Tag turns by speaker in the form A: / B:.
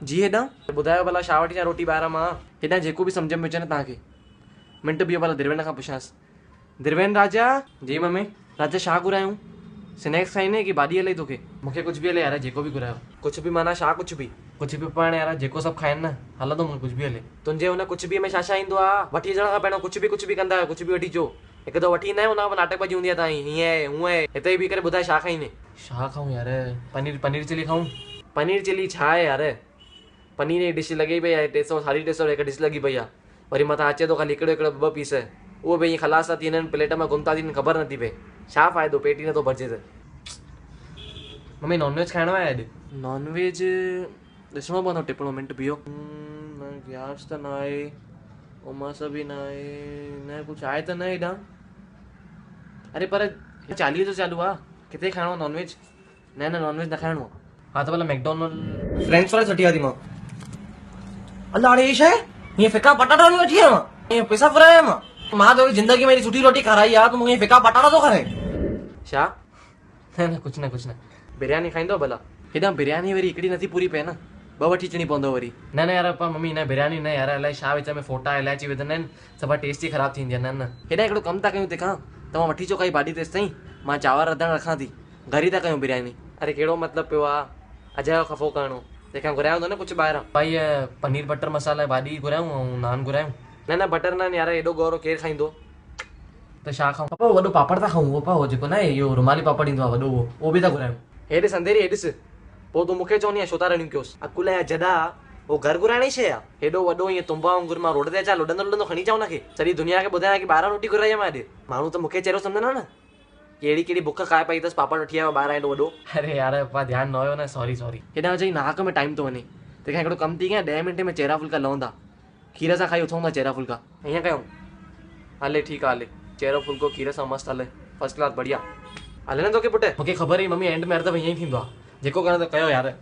A: जी हेॾां ॿुधायो भला छा वठी अचां रोटी ॿाहिरां मां? हेॾां जेको बि सम्झ में अचे न तव्हांखे। मिंट बीहो भला धीरवेंद्र खां पुछांसि। धीरवेंद्र राजा। जी मम्मी। राजा छा घुरायूं? स्नैक्स खाईंदे की भाॼी हले तोखे? मूंखे कुझु बि हले यार, जेको बि घुरायो। कुझु बि माना छा कुझु बि? कुझु बि पाण यार, जेको सभु खाइनि न हलंदो मूंखे कुझु बि हले। तुंहिंजे हुन कुझु बि में छा ईंदो आहे? वठी अचण खां पहिरियों कुझु बि कंदा आहियो, कुझु बि वठी अचो। हिकु दफ़ो वठी ईंदा आहियूं, हुन खां नाटकबाजी हूंदी आहे तव्हांजी, हीअं हूअं आहे। हिते बि करे ॿुधाए छा खाईंदे? छा खाऊं यार? पनीर चिली खाऊं? पनीर चिली छा आहे यार? पनीर जी डिश लॻी पई आहे 300 350 हिकु डिश लॻी पई आहे। वरी मथां अचे थो खाली हिकिड़ो ॿ पीस, उहो बि ईअं ख़लास था थी वञनि, प्लेट में घुम था थी, ख़बर नथी पए छा फ़ाइदो, पेट ई नथो भरिजे त। मम्मी नॉनवेज खाइणो आहे अॼु? नॉनवेज ॾिसणो पवंदो, टिपणो मिंट बीहो। ग्यारस त न आहे, उमास बि न आहे, न कुझु आहे त न हेॾां। अरे पर 40 जो चालू आहे, किथे खाइणो आहे नॉनवेज? न नॉनवेज न खाइणो आहे। हा त भला मैकडोनल्ड फ्रेंच फ्राइज वठी आया थी मां। अल्लाह अड़े शइ हीअं फिका पटाटा नहीं वठी आया मां, हीअं पैसा फुराया मां तो जिंदगी में सुठी रोटी खाराई आहे, तूं मूंखे फिका पटाटा थो खाराए छा? न कुझु न। बिरयानी खाईंदो भला? हेॾां बिरयानी वरी हिकिड़ी नथी पूरी पए न, ॿ वठी अचणी पवंदो वरी। न यार पा मम्मी न बिरयानी न यार, अलाए छा विच में फोटा इलायची विझंदा आहिनि, सभा टेस्ट ई ख़राबु थींदी आहे। न हेॾा हिकिड़ो कमु था कयूं, तंहिंखां तव्हां वठी अचो काई भाॼी तेसि ताईं, मां चांवर रधण रखां थी, घर ई था कयूं बिरयानी। अरे कहिड़ो मतिलबु पियो आहे अजय जो खफ़ो करणो, तंहिंखां घुरायो हूंदो न कुझु ॿाहिरां। भाई पनीर बटर मसाला भाॼी घुरायूं ऐं नान घुरायूं। न बटर नान यार एॾो गौरो केरु खाईंदो? त छा खाऊं? पापा वॾो पापड़ था खाऊं, उहो पाओ जेको न आहे इहो रुमाली पापड़ ईंदो आहे वॾो, उहो बि था घुरायूं। हेॾे संदेरी हेॾिस, पोइ तूं मूंखे चवंदी आहे छो था रड़ियूं कयोसि? अकुल जा जॾा उहो घर घुराइण जी शइ आहे? हेॾो वॾो ईअं तुंबा वांगुरु मां रोड ते अचां लुॾंदो खणी अचां हुनखे, सॼी दुनिया खे ॿुधायां की ॿाहिरां रोटी घुराई आहे मां अॼु? माण्हू त मूंखे चहिरो सम्झंदा न, कहिड़ी बुख खाए पई अथसि, पापड़ वठी आयो ॿाहिरां एॾो वॾो। अरे यार पा ध्यानु न हुयो न, सॉरी। हेॾां चई नाक में टाइम थो वञे, तंहिंखां हिकिड़ो कमु थी कयां, 10 मिंट में चहिरा फुल्का लहंदा, खीर सां खाई उथूं था चहिरा फुल्का, ईअं कयूं? हले ठीकु आहे, हले चहिरो फुल्को खीर सां मस्तु, हले फर्स्ट क्लास बढ़िया। हले न तोखे पुटु? मूंखे ख़बर ई मम्मी एंड में हर दफ़ो ईअं ई थींदो आहे, जेको करणो त कयो यार।